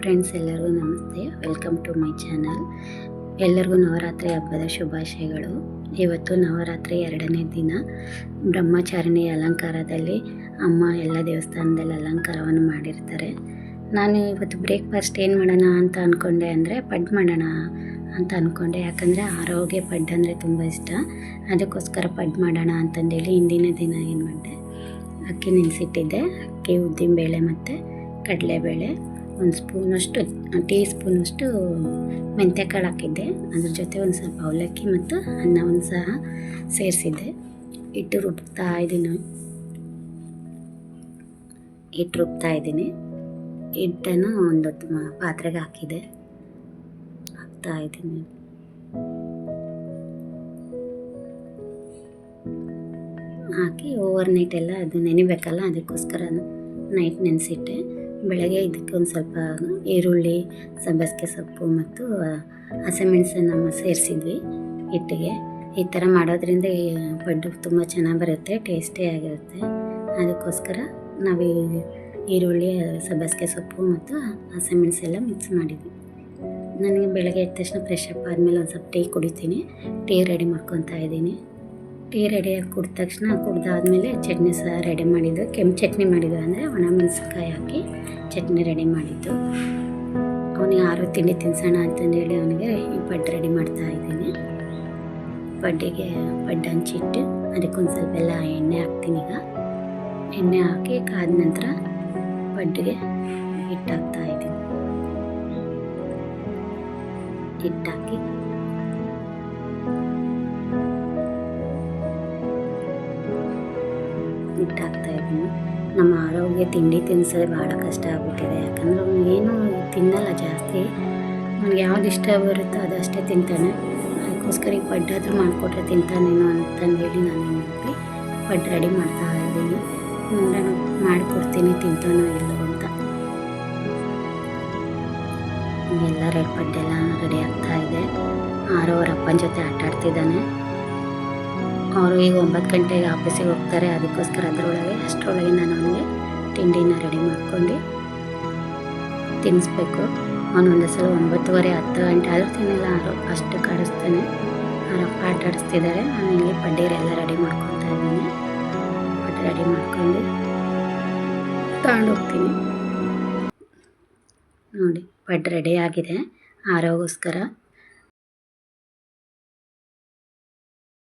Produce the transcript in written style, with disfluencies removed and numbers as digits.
Friends, ಎಲ್ಲರಿಗೂ ನಮಸ್ತೆ. Welcome to my channel. ಎಲ್ಲರಿಗೂ ನವರಾತ್ರಿ ಹಬ್ಬದ ಶುಭಾಶಯಗಳು. ಇವತ್ತು ನವರಾತ್ರಿ 2ನೇ ದಿನ. ಬ್ರಹ್ಮಚಾರಿಣಿ ಅಲಂಕಾರದಲ್ಲಿ ಅಮ್ಮ ಎಲ್ಲ ದೇವಸ್ಥಾನದಲ್ಲಿ ಅಲಂಕಾರವನ್ನು ಮಾಡಿರ್ತಾರೆ. ನಾನು ಇವತ್ತು ಬ್ರೇಕ್ಫಾಸ್ಟ್ ಏನು ಮಾಡೋಣ ಅಂತ ಅಂದ್ಕೊಂಡೆ ಅಂದರೆ ಪಡ್ಡು ಮಾಡೋಣ ಅಂತ ಅಂದ್ಕೊಂಡೆ. ಯಾಕಂದರೆ ಆರೋಗ್ಯ ಪಡ್ಡು ಅಂದರೆ ತುಂಬ ಇಷ್ಟ. ಅದಕ್ಕೋಸ್ಕರ ಪಡ್ಡು ಮಾಡೋಣ ಅಂತಂದೇಳಿ ಹಿಂದಿನ ದಿನ ಏನು ಮಾಡಿದೆ, ಅಕ್ಕಿ ನೆನೆಸಿಟ್ಟಿದ್ದೆ. ಅಕ್ಕಿ, ಉದ್ದಿನಬೇಳೆ ಮತ್ತು ಕಡಲೆಬೇಳೆ, ಒಂದು ಸ್ಪೂನಷ್ಟು ಟೀ ಸ್ಪೂನಷ್ಟು ಮೆಂತ್ಯಕಾಳು ಹಾಕಿದ್ದೆ. ಅದ್ರ ಜೊತೆ ಒಂದು ಸ್ವಲ್ಪ ಅವಲಕ್ಕಿ ಮತ್ತು ಅನ್ನವನ್ನು ಸಹ ಸೇರಿಸಿದ್ದೆ. ಹಿಟ್ಟು ರುಬ್ತಾ ಇದ್ದೀನಿ. ಹಿಟ್ಟನ್ನು ಒಂದು ಪಾತ್ರೆಗೆ ಹಾಕ್ತಾ ಇದ್ದೀನಿ. ಹಾಕಿ ಓವರ್ ನೈಟ್ ಎಲ್ಲ ಅದು ನೆನಿಬೇಕಲ್ಲ, ಅದಕ್ಕೋಸ್ಕರ ನೈಟ್ ನೆನೆಸಿಟ್ಟೆ. ಬೆಳಗ್ಗೆ ಇದಕ್ಕೆ ಒಂದು ಸ್ವಲ್ಪ ಈರುಳ್ಳಿ, ಸಬ್ಬಸಿಗೆ ಸೊಪ್ಪು ಮತ್ತು ಹಸಿಮೆಣಸನ್ನು ಸೇರಿಸಿದ್ವಿ ಹಿಟ್ಟಿಗೆ. ಈ ಥರ ಮಾಡೋದ್ರಿಂದ ಪಡ್ಡು ತುಂಬ ಚೆನ್ನಾಗಿ ಬರುತ್ತೆ, ಟೇಸ್ಟಿಯಾಗಿರುತ್ತೆ. ಅದಕ್ಕೋಸ್ಕರ ನಾವು ಈರುಳ್ಳಿ, ಸಬ್ಬಸಿಗೆ ಸೊಪ್ಪು ಮತ್ತು ಹಸಿಮೆಣಸೆಲ್ಲ ಮಿಕ್ಸ್ ಮಾಡಿದ್ವಿ. ನನಗೆ ಬೆಳಗ್ಗೆ ಎದ್ದ ತಕ್ಷಣ ಫ್ರೆಶ್ ಅಪ್ ಆದಮೇಲೆ ಒಂದು ಸ್ವಲ್ಪ ಟೀ ಕುಡಿತೀನಿ. ಟೀ ರೆಡಿ ಮಾಡ್ಕೊತಾ ಇದ್ದೀನಿ. ಟೀ ರೆಡಿಯಾಗಿ ಕುಡಿದ ತಕ್ಷಣ, ಕುಡ್ದಾದ್ಮೇಲೆ ಚಟ್ನಿ ಸಹ ರೆಡಿ ಮಾಡಿದ್ದು. ಕೆಂಪು ಚಟ್ನಿ ಮಾಡಿದ್ದು, ಅಂದರೆ ಒಣಮೆಣಸಿನ್ಕಾಯಿ ಹಾಕಿ ಚಟ್ನಿ ರೆಡಿ ಮಾಡಿದ್ದು. ಅವನಿಗೆ ಆರು ತಿಂಡಿ ತಿನ್ಸೋಣ ಅಂತಂದೇಳಿ ಅವನಿಗೆ ಈ ಪಡ್ಡು ರೆಡಿ ಮಾಡ್ತಾ ಇದ್ದೀನಿ. ಪಡ್ಡು ಹಂಚಿಟ್ಟು ಅದಕ್ಕೊಂದು ಸ್ವಲ್ಪ ಎಲ್ಲ ಎಣ್ಣೆ ಹಾಕ್ತೀನಿ. ಈಗ ಎಣ್ಣೆ ಹಾಕಿ ಕಾದ ನಂತರ ಪಡ್ಡಿಗೆ ಹಿಟ್ಟು ಹಾಕ್ತಾ ಇದ್ದೀನಿ. ಹಿಟ್ಟಾಕಿ ಹಾಕ್ತಾ ಇದ್ದೀನಿ. ನಮ್ಮ ಆರೋಗ್ಯ ತಿಂಡಿ ತಿನ್ಸೋದು ಭಾಳ ಕಷ್ಟ ಆಗ್ಬಿಟ್ಟಿದೆ. ಯಾಕಂದರೆ ಅವನು ಏನೂ ತಿನ್ನಲ್ಲ ಜಾಸ್ತಿ. ಅವ್ನಿಗೆ ಯಾವ್ದು ಇಷ್ಟ ಬರುತ್ತೋ ಅದಷ್ಟೇ ತಿಂತಾನೆ. ಅದಕ್ಕೋಸ್ಕರ ಈ ಪಡ್ಡಾದರೂ ಮಾಡಿಕೊಟ್ರೆ ತಿಂತಾನೇನೋ ಅಂತಂದೇಳಿ ನಾನು ಏನು ಪಡ್ಡು ರೆಡಿ ಮಾಡ್ತಾ ಇದ್ದೀನಿ. ನಾನು ಮಾಡಿಕೊಡ್ತೀನಿ ತಿಂತಾನೋ ಇಲ್ಲೋ ಅಂತ. ಎಲ್ಲ ಪಡ್ಡೆಲ್ಲ ರೆಡಿ ಆಗ್ತಾ ಇದೆ. ಅವ್ರ ಅಪ್ಪನ ಜೊತೆ ಆಟ ಆಡ್ತಿದ್ದಾನೆ. ಅವರು ಈಗ 9 ಗಂಟೆಗೆ ಆಫೀಸಿಗೆ ಹೋಗ್ತಾರೆ. ಅದಕ್ಕೋಸ್ಕರ ಅಷ್ಟರೊಳಗೆ ನಾನು ಅವನಿಗೆ ತಿಂಡಿನ ರೆಡಿ ಮಾಡ್ಕೊಂಡು ತಿನ್ನಿಸ್ಬೇಕು. ಅವನೊಂದು ಸಲ 9:30, 10 ಗಂಟೆ ಆದರೂ ತಿನ್ನಲ್ಲ. ಅಷ್ಟು ಕಾಡಿಸ್ತಾನೆ. ಅವರಪ್ಪ ಆಟ ಆಡಿಸ್ತಿದ್ದಾರೆ. ನಾನು ಇಲ್ಲಿ ಪಡ್ಡೀರೆಲ್ಲ ರೆಡಿ ಮಾಡ್ಕೊತಾ ಇದ್ದೀನಿ. ಪಡ್ಡು ರೆಡಿ ಮಾಡ್ಕೊಂಡು ತಗೊಂಡೋಗ್ತೀನಿ. ನೋಡಿ, ಪಡ್ಡು ರೆಡಿ ಆಗಿದೆ ಆರೋಗೋಸ್ಕರ.